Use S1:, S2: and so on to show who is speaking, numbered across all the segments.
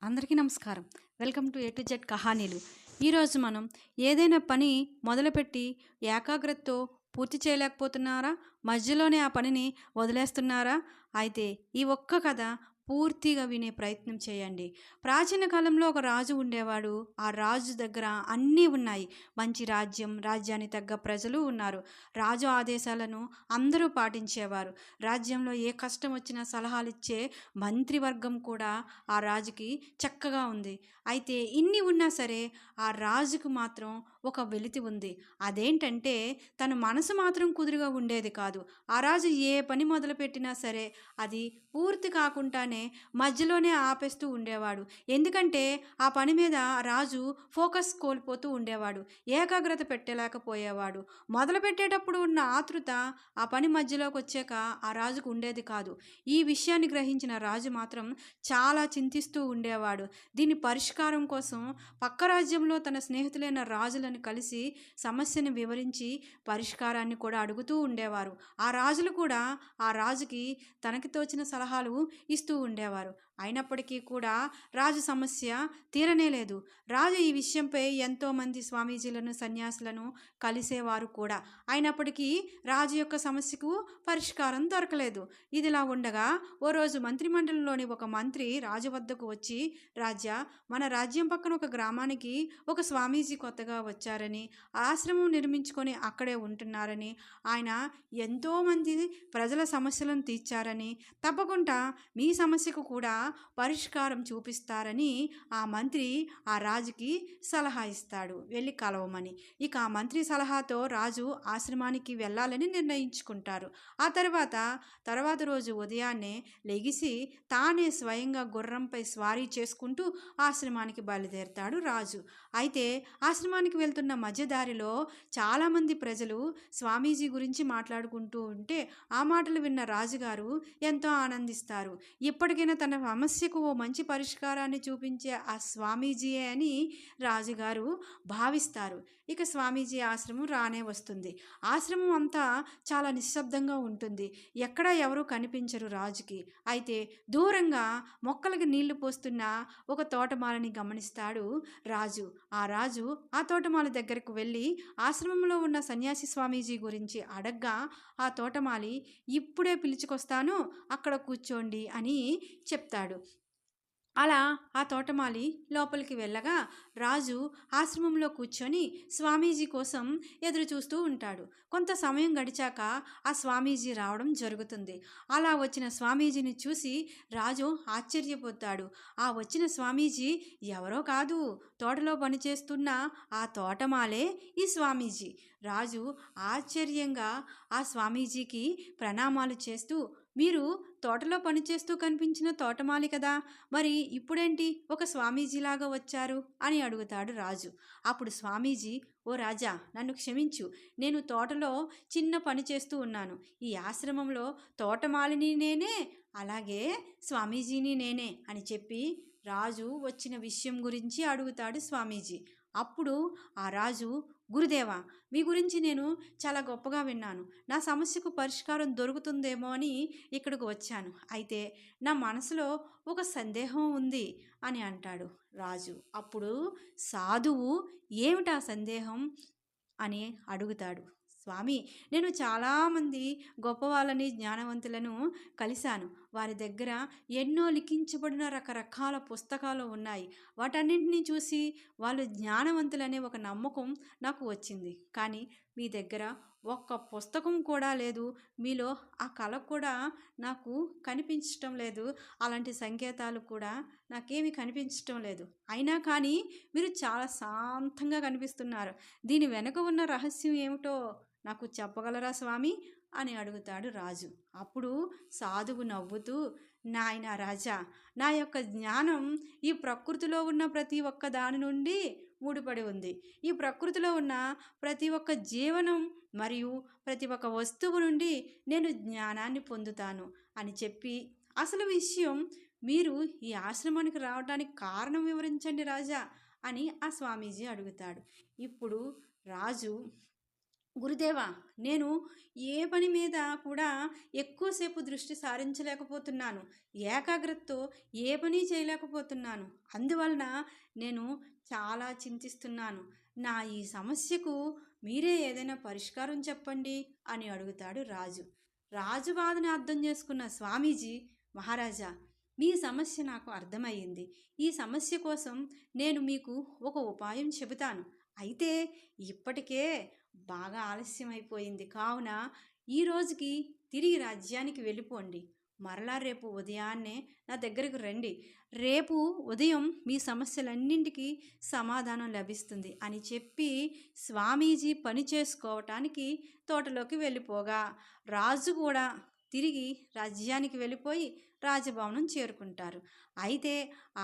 S1: అందరికీ నమస్కారం. Welcome to A to Z కహానీలు. ఈరోజు మనం ఏదైనా పని మొదలుపెట్టి ఏకాగ్రతతో పూర్తి చేయలేకపోతున్నారా? మధ్యలోనే ఆ పనిని వదిలేస్తున్నారా? అయితే ఈ ఒక్క కథ పూర్తిగా వినే ప్రయత్నం చేయండి. ప్రాచీన కాలంలో ఒక రాజు ఉండేవాడు. ఆ రాజు దగ్గర అన్నీ ఉన్నాయి. మంచి రాజ్యం, రాజ్యానికి తగ్గ ప్రజలు ఉన్నారు. రాజు ఆదేశాలను అందరూ పాటించేవారు. రాజ్యంలో ఏ కష్టం వచ్చినా సలహాలిచ్చే మంత్రివర్గం కూడా ఆ రాజుకి చక్కగా ఉంది. అయితే ఇన్ని ఉన్నా సరే ఆ రాజుకు మాత్రం ఒక వెలితి ఉంది. అదేంటంటే తన మనసు మాత్రం కుదురుగా ఉండేది కాదు. ఆ రాజు ఏ పని మొదలుపెట్టినా సరే అది పూర్తి కాకుండానే మధ్యలోనే ఆపేస్తూ ఉండేవాడు. ఎందుకంటే ఆ పని మీద రాజు ఫోకస్ కోల్పోతూ ఉండేవాడు. ఏకాగ్రత పెట్టలేకపోయేవాడు. మొదలుపెట్టేటప్పుడు ఉన్న ఆతృత ఆ పని మధ్యలోకి వచ్చాక ఆ రాజుకు ఉండేది కాదు. ఈ విషయాన్ని గ్రహించిన రాజు మాత్రం చాలా చింతిస్తూ ఉండేవాడు. దీని పరిష్కారం కోసం పక్క రాజ్యంలో తన స్నేహితులైన రాజులను కలిసి సమస్యను వివరించి పరిష్కారాన్ని కూడా అడుగుతూ ఉండేవారు. ఆ రాజులు కూడా ఆ రాజుకి తనకి తోచిన సలహాలు ఇస్తూ ఉండేవారు. అయినప్పటికీ కూడా రాజు సమస్య తీరనే లేదు. రాజు ఈ విషయంపై ఎంతోమంది స్వామీజీలను సన్యాసులను కలిసేవారు కూడా. అయినప్పటికీ రాజు యొక్క సమస్యకు పరిష్కారం దొరకలేదు. ఇదిలా ఉండగా ఓ రోజు మంత్రిమండలిలోని ఒక మంత్రి రాజు వద్దకు వచ్చి, రాజా, మన రాజ్యం పక్కన ఒక గ్రామానికి ఒక స్వామీజీ కొత్తగా వచ్చారని, ఆశ్రమం నిర్మించుకొని అక్కడే ఉంటున్నారని, ఆయన ఎంతోమంది ప్రజల సమస్యలను తీర్చారని, తప్పకుండా మీ సమస్యకు కూడా పరిష్కారం చూపిస్తారని ఆ మంత్రి ఆ రాజుకి సలహా ఇస్తాడు, వెళ్ళి కలవమని. ఇక ఆ మంత్రి సలహాతో రాజు ఆశ్రమానికి వెళ్ళాలని నిర్ణయించుకుంటారు. ఆ తర్వాత రోజు ఉదయాన్నే లెగిసి తానే స్వయంగా గుర్రంపై స్వారీ చేసుకుంటూ ఆశ్రమానికి బయలుదేరతాడు రాజు. అయితే ఆశ్రమానికి వెళ్తున్న మధ్యదారిలో చాలామంది ప్రజలు స్వామీజీ గురించి మాట్లాడుకుంటూ ఉంటే ఆ మాటలు విన్న రాజుగారు ఎంతో ఆనందిస్తారు. ఇప్పటికైనా తన సమస్యకు ఓ మంచి పరిష్కారాన్ని చూపించే ఆ స్వామీజీయే అని రాజుగారు భావిస్తారు. ఇక స్వామీజీ ఆశ్రమం రానే వస్తుంది. ఆశ్రమం అంతా చాలా నిశ్శబ్దంగా ఉంటుంది. ఎక్కడా ఎవరూ కనిపించరు రాజుకి. అయితే దూరంగా మొక్కలకి నీళ్లు పోస్తున్న ఒక తోటమాలని గమనిస్తాడు రాజు. ఆ రాజు ఆ తోటమాల దగ్గరకు వెళ్ళి ఆశ్రమంలో ఉన్న సన్యాసి స్వామీజీ గురించి అడగ్గా ఆ తోటమాలి, ఇప్పుడే పిలుచుకొస్తాను, అక్కడ కూర్చోండి అని చెప్తాడు. అలా ఆ తోటమాలి లోపలికి వెళ్ళగా రాజు ఆశ్రమంలో కూర్చొని స్వామీజీ కోసం ఎదురు చూస్తూ ఉంటాడు. కొంత సమయం గడిచాక ఆ స్వామీజీ రావడం జరుగుతుంది. అలా వచ్చిన స్వామీజీని చూసి రాజు ఆశ్చర్యపోతాడు. ఆ వచ్చిన స్వామీజీ ఎవరో కాదు, తోటలో పనిచేస్తున్న ఆ తోటమాలే ఈ స్వామీజీ. రాజు ఆశ్చర్యంగా ఆ స్వామీజీకి ప్రణామాలు చేస్తూ, మీరు తోటలో పనిచేస్తూ కనిపించిన తోటమాలి కదా, మరి ఇప్పుడేంటి ఒక స్వామీజీలాగా వచ్చారు అని అడుగుతాడు రాజు. అప్పుడు స్వామీజీ, ఓ రాజా, నన్ను క్షమించు, నేను తోటలో చిన్న పని చేస్తూ ఉన్నాను. ఈ ఆశ్రమంలో తోటమాలిని నేనే, అలాగే స్వామీజీని నేనే అని చెప్పి రాజు వచ్చిన విషయం గురించి అడుగుతాడు స్వామీజీ. అప్పుడు ఆ రాజు, గురుదేవా, మీ గురించి నేను చాలా గొప్పగా విన్నాను. నా సమస్యకు పరిష్కారం దొరుకుతుందేమో అని ఇక్కడికి వచ్చాను. అయితే నా మనసులో ఒక సందేహం ఉంది అని అంటాడు రాజు. అప్పుడు సాధువు, ఏమిటా సందేహం అని అడుగుతాడు. స్వామి, నేను చాలామంది గొప్ప వాళ్ళని, జ్ఞానవంతులను కలిశాను. వారి దగ్గర ఎన్నో లిఖించబడిన రకరకాల పుస్తకాలు ఉన్నాయి. వాటన్నింటినీ చూసి వాళ్ళు జ్ఞానవంతులనే ఒక నమ్మకం నాకు వచ్చింది. కానీ మీ దగ్గర ఒక్క పుస్తకం కూడా లేదు. మీలో ఆ కళ కూడా నాకు కనిపించటం లేదు. అలాంటి సంకేతాలు కూడా నాకేమీ కనిపించటం లేదు. అయినా కానీ మీరు చాలా శాంతంగా కనిపిస్తున్నారు. దీని వెనుక ఉన్న రహస్యం ఏమిటో నాకు చెప్పగలరా స్వామి అని అడుగుతాడు రాజు. అప్పుడు సాధువు నవ్వుతూ, నాయన రాజా, నా యొక్క జ్ఞానం ఈ ప్రకృతిలో ఉన్న ప్రతి ఒక్క దాని నుండి ముడిపడి ఉంది. ఈ ప్రకృతిలో ఉన్న ప్రతి ఒక్క జీవనం మరియు ప్రతి ఒక్క వస్తువు నుండి నేను జ్ఞానాన్ని పొందుతాను అని చెప్పి, అసలు విషయం, మీరు ఈ ఆశ్రమానికి రావడానికి కారణం వివరించండి రాజా అని ఆ స్వామీజీ అడుగుతాడు. ఇప్పుడు రాజు గురుదేవా, నేను ఏ పని మీద కూడా ఎక్కువసేపు దృష్టి సారించలేకపోతున్నాను. ఏకాగ్రతతో ఏ పని చేయలేకపోతున్నాను. అందువలన నేను చాలా చింతిస్తున్నాను. నా ఈ సమస్యకు మీరే ఏదైనా పరిష్కారం చెప్పండి అని అడుగుతాడు రాజు. రాజు బాధని అర్థం చేసుకున్న స్వామీజీ, మహారాజా, మీ సమస్య నాకు అర్థమయ్యింది. ఈ సమస్య కోసం నేను మీకు ఒక ఉపాయం చెబుతాను. అయితే ఇప్పటికే బాగా ఆలస్యం అయిపోయింది కావున ఈ రోజుకి తిరిగి రాజ్యానికి వెళ్ళిపోండి. మరలా రేపు ఉదయాన్నే నా దగ్గరకు రండి. రేపు ఉదయం మీ సమస్యలన్నింటికీ సమాధానం లభిస్తుంది అని చెప్పి స్వామీజీ పని చేసుకోవటానికి తోటలోకి వెళ్ళిపోగా రాజు కూడా తిరిగి రాజ్యానికి వెళ్ళిపోయి రాజభవనం చేరుకుంటారు. అయితే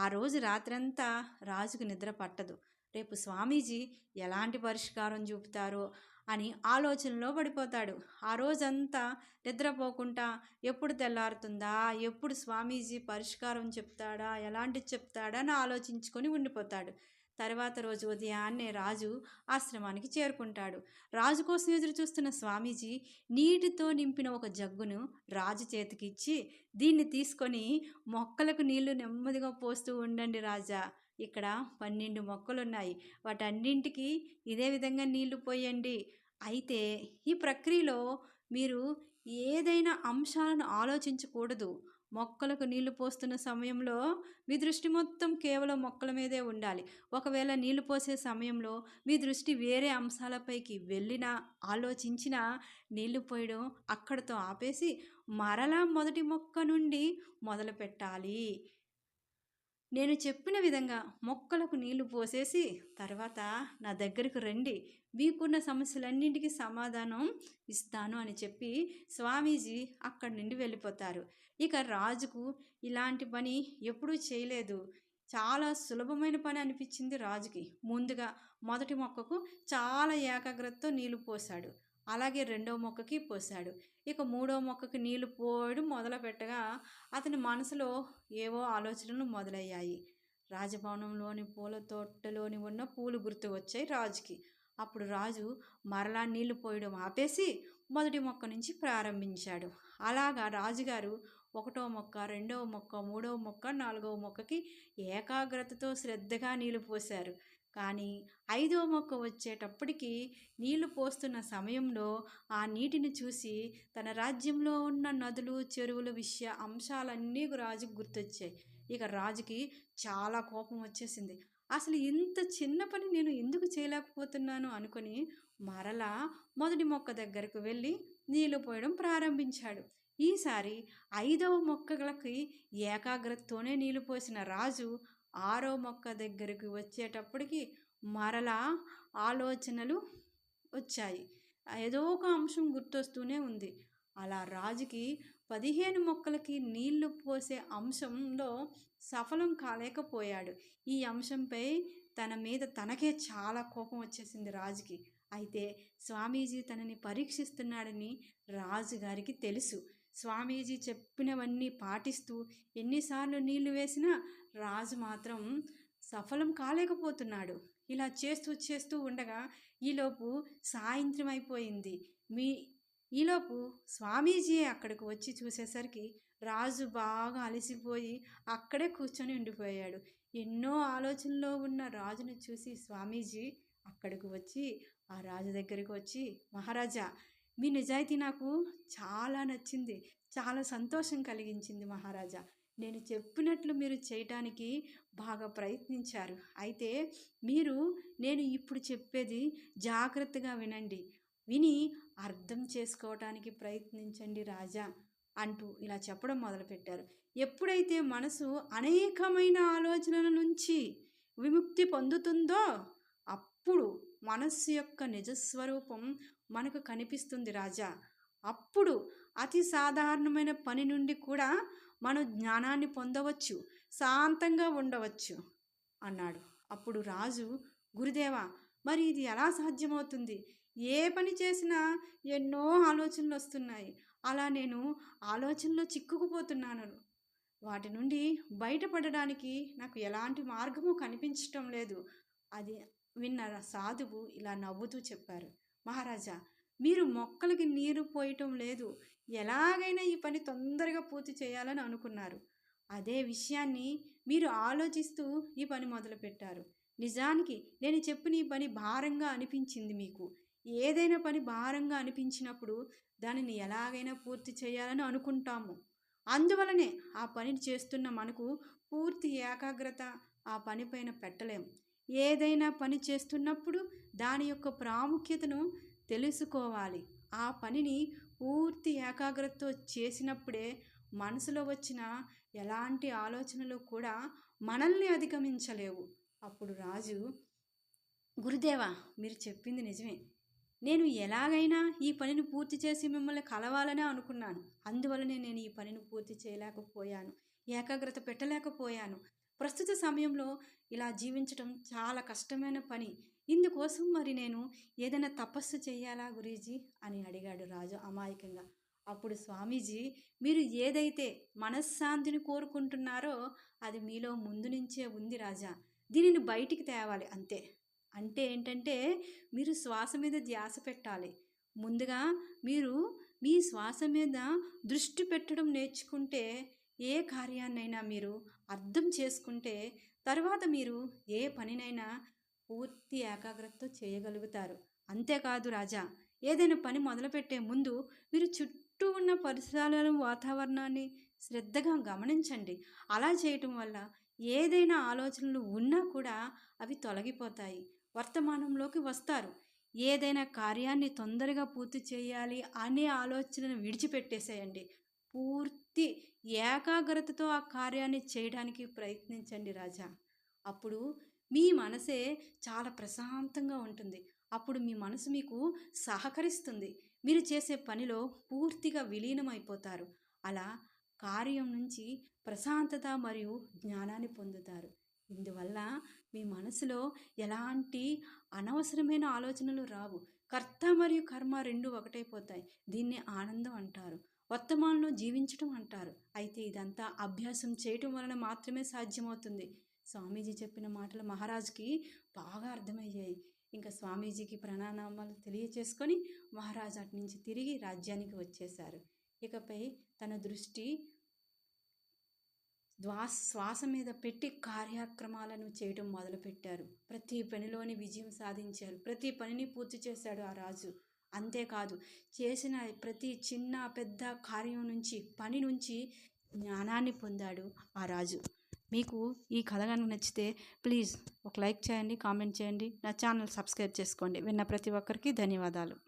S1: ఆ రోజు రాత్రంతా రాజుకు నిద్ర పట్టదు. రేపు స్వామీజీ ఎలాంటి పరిష్కారం చూపుతారో అని ఆలోచనలో పడిపోతాడు. ఆ రోజంతా నిద్రపోకుండా ఎప్పుడు తెల్లారుతుందా, ఎప్పుడు స్వామీజీ పరిష్కారం చెప్తాడా, ఎలాంటిది చెప్తాడా అని ఆలోచించుకొని ఉండిపోతాడు. తర్వాత రోజు ఉదయాన్నే రాజు ఆశ్రమానికి చేరుకుంటాడు. రాజు కోసం ఎదురు చూస్తున్న స్వామీజీ నీటితో నింపిన ఒక జగ్గును రాజు చేతికిచ్చి, దీన్ని తీసుకొని మొక్కలకు నీళ్లు నెమ్మదిగా పోస్తూ ఉండండి రాజా. ఇక్కడ 12 మొక్కలున్నాయి. వాటన్నింటికి ఇదే విధంగా నీళ్లు పోయండి. అయితే ఈ ప్రక్రియలో మీరు ఏదైనా అంశాలను ఆలోచించకూడదు. మొక్కలకు నీళ్లు పోస్తున్న సమయంలో మీ దృష్టి మొత్తం కేవలం మొక్కల మీదే ఉండాలి. ఒకవేళ నీళ్లు పోసే సమయంలో మీ దృష్టి వేరే అంశాలపైకి వెళ్ళినా, ఆలోచించినా నీళ్లు పోయడం అక్కడితో ఆపేసి మరలా మొదటి మొక్క నుండి మొదలు పెట్టాలి. నేను చెప్పిన విధంగా మొక్కలకు నీళ్లు పోసేసి తర్వాత నా దగ్గరకు రండి. మీకున్న సమస్యలన్నింటికీ సమాధానం ఇస్తాను అని చెప్పి స్వామీజీ అక్కడి నుండి వెళ్ళిపోతారు. ఇక రాజుకు ఇలాంటి పని ఎప్పుడూ చేయలేదు. చాలా సులభమైన పని అనిపించింది రాజుకి. ముందుగా మొదటి మొక్కకు చాలా ఏకాగ్రతతో నీళ్లు పోశాడు. అలాగే రెండవ మొక్కకి పోశాడు. ఇక మూడో మొక్కకి నీళ్లు పోయడం మొదలుపెట్టగా అతని మనసులో ఏవో ఆలోచనలు మొదలయ్యాయి. రాజభవనంలోని పూల తోటలోని ఉన్న పూలు గుర్తు వచ్చాయి రాజుకి. అప్పుడు రాజు మరలా నీళ్లు పోయడం ఆపేసి మొదటి మొక్క నుంచి ప్రారంభించాడు. అలాగా రాజుగారు ఒకటో మొక్క, రెండవ మొక్క, మూడవ మొక్క, నాలుగవ మొక్కకి ఏకాగ్రతతో శ్రద్ధగా నీళ్లు పోశారు. కానీ ఐదవ మొక్క వచ్చేటప్పటికి నీళ్లు పోస్తున్న సమయంలో ఆ నీటిని చూసి తన రాజ్యంలో ఉన్న నదులు, చెరువుల అంశాలన్నీ రాజుకు గుర్తొచ్చాయి. ఇక రాజుకి చాలా కోపం వచ్చేసింది. అసలు ఇంత చిన్న పని నేను ఎందుకు చేయలేకపోతున్నాను అనుకుని మరలా మొదటి మొక్క దగ్గరకు వెళ్ళి నీళ్లు పోయడం ప్రారంభించాడు. ఈసారి ఐదవ మొక్కలకి ఏకాగ్రతతోనే నీళ్లు పోసిన రాజు ఆరో మొక్క దగ్గరికి వచ్చేటప్పటికి మరలా ఆలోచనలు వచ్చాయి. ఏదో ఒక అంశం గుర్తొస్తూనే ఉంది. అలా రాజుకి 15 మొక్కలకి నీళ్లు పోసే అంశంలో సఫలం కాలేకపోయాడు. ఈ అంశంపై తన మీద తనకే చాలా కోపం వచ్చేసింది రాజుకి. అయితే స్వామీజీ తనని పరీక్షిస్తున్నాడని రాజుగారికి తెలుసు. స్వామీజీ చెప్పినవన్నీ పాటిస్తూ ఎన్నిసార్లు నీళ్లు వేసినా రాజు మాత్రం సఫలం కాలేకపోతున్నాడు. ఇలా చేస్తూ చేస్తూ ఉండగా ఈలోపు సాయంత్రం అయిపోయింది. ఈలోపు స్వామీజీ అక్కడికి వచ్చి చూసేసరికి రాజు బాగా అలసిపోయి అక్కడే కూర్చొని ఉండిపోయాడు. ఎన్నో ఆలోచనలో ఉన్న రాజును చూసి స్వామీజీ అక్కడికి వచ్చి ఆ రాజు దగ్గరికి వచ్చి, మహారాజా, మీ నిజాయితీ నాకు చాలా నచ్చింది, చాలా సంతోషం కలిగించింది మహారాజా. నేను చెప్పినట్లు మీరు చేయటానికి బాగా ప్రయత్నించారు. అయితే నేను ఇప్పుడు చెప్పేది జాగ్రత్తగా వినండి. విని అర్థం చేసుకోవటానికి ప్రయత్నించండి రాజా అంటూ ఇలా చెప్పడం మొదలుపెట్టారు. ఎప్పుడైతే మనసు అనేకమైన ఆలోచనల నుంచి విముక్తి పొందుతుందో అప్పుడు మనస్సు యొక్క నిజస్వరూపం మనకు కనిపిస్తుంది రాజా. అప్పుడు అతి సాధారణమైన పని నుండి కూడా మనం జ్ఞానాన్ని పొందవచ్చు, శాంతంగా ఉండవచ్చు అన్నాడు. అప్పుడు రాజు, గురుదేవా, మరి ఇది ఎలా సాధ్యమవుతుంది? ఏ పని చేసినా ఎన్నో ఆలోచనలు వస్తున్నాయి. అలా నేను ఆలోచనలో చిక్కుకుపోతున్నాను. వాటి నుండి బయటపడడానికి నాకు ఎలాంటి మార్గము కనిపించటం లేదు. అది విన్న సాధువు ఇలా నవ్వుతూ చెప్పారు, మహారాజా, మీరు మొక్కలకి నీరు పోయటం లేదు. ఎలాగైనా ఈ పని తొందరగా పూర్తి చేయాలని అనుకున్నారు. అదే విషయాన్ని మీరు ఆలోచిస్తూ ఈ పని మొదలుపెట్టారు. నిజానికి నేను చెప్పిన ఈ పని భారంగా అనిపించింది మీకు. ఏదైనా పని భారంగా అనిపించినప్పుడు దానిని ఎలాగైనా పూర్తి చేయాలని అనుకుంటాము. అందువలనే ఆ పనిని చేస్తున్న మనకు పూర్తి ఏకాగ్రత ఆ పనిపైన పెట్టలేం. ఏదైనా పని చేస్తున్నప్పుడు దాని యొక్క ప్రాముఖ్యతను తెలుసుకోవాలి. ఆ పనిని పూర్తి ఏకాగ్రతతో చేసినప్పుడే మనసులో వచ్చిన ఎలాంటి ఆలోచనలు కూడా మనల్ని అధిగమించలేవు. అప్పుడు రాజు, గురుదేవా, మీరు చెప్పింది నిజమే. నేను ఎలాగైనా ఈ పనిని పూర్తి చేసి మిమ్మల్ని కలవాలనే అనుకున్నాను. అందువలనే నేను ఈ పనిని పూర్తి చేయలేకపోయాను. ఏకాగ్రత పెట్టలేకపోయాను. ప్రస్తుత సమయంలో ఇలా జీవించటం చాలా కష్టమైన పని. ఇందుకోసం మరి నేను ఏదైనా తపస్సు చేయాలా గురూజీ అని అడిగాడు రాజు అమాయకంగా. అప్పుడు స్వామీజీ, మీరు ఏదైతే మనశ్శాంతిని కోరుకుంటున్నారో అది మీలో ముందు నుంచే ఉంది రాజా. దీనిని బయటికి తేవాలి అంతే. అంటే ఏంటంటే, మీరు శ్వాస మీద ధ్యాస పెట్టాలి. ముందుగా మీరు మీ శ్వాస మీద దృష్టి పెట్టడం నేర్చుకుంటే, ఏ కార్యాన్నైనా మీరు అర్థం చేసుకుంటే, తర్వాత మీరు ఏ పనినైనా పూర్తి ఏకాగ్రతతో చేయగలుగుతారు. అంతేకాదు రాజా, ఏదైనా పని మొదలుపెట్టే ముందు మీరు చుట్టూ ఉన్న పరిసరాలను, వాతావరణాన్ని శ్రద్ధగా గమనించండి. అలా చేయటం వల్ల ఏదైనా ఆలోచనలు ఉన్నా కూడా అవి తొలగిపోతాయి. వర్తమానంలోకి వస్తారు. ఏదైనా కార్యాన్ని తొందరగా పూర్తి చేయాలి అనే ఆలోచనను విడిచిపెట్టేసేయండి. పూర్తి ఏకాగ్రతతో ఆ కార్యాన్ని చేయడానికి ప్రయత్నించండి రాజా. అప్పుడు మీ మనసే చాలా ప్రశాంతంగా ఉంటుంది. అప్పుడు మీ మనసు మీకు సహకరిస్తుంది. మీరు చేసే పనిలో పూర్తిగా విలీనమైపోతారు. అలా కార్యం నుంచి ప్రశాంతత మరియు జ్ఞానాన్ని పొందుతారు. ఇందువల్ల మీ మనసులో ఎలాంటి అనవసరమైన ఆలోచనలు రావు. కర్త మరియు కర్మ రెండు ఒకటైపోతాయి. దీన్ని ఆనందం అంటారు. వర్తమానంలో జీవించటం అంటారు. అయితే ఇదంతా అభ్యాసం చేయటం వలన మాత్రమే సాధ్యమవుతుంది. స్వామీజీ చెప్పిన మాటలు మహారాజుకి బాగా అర్థమయ్యాయి. ఇంకా స్వామీజీకి ప్రణామాలు తెలియచేసుకొని మహారాజు అటు నుంచి తిరిగి రాజ్యానికి వచ్చేశారు. ఇకపై తన దృష్టి శ్వాస మీద పెట్టి కార్యక్రమాలను చేయడం మొదలుపెట్టారు. ప్రతి పనిలోని విజయం సాధించారు. ప్రతి పనిని పూర్తి చేశాడు ఆ రాజు. అంతేకాదు, చేసిన ప్రతి చిన్న పెద్ద కార్యం నుంచి, పని నుంచి జ్ఞానాన్ని పొందాడు ఆ రాజు. మీకు ఈ కథ కనుక నచ్చితే ప్లీజ్ ఒక లైక్ చేయండి, కామెంట్ చేయండి, నా ఛానల్ సబ్స్క్రైబ్ చేసుకోండి. విన్న ప్రతి ఒక్కరికి ధన్యవాదాలు.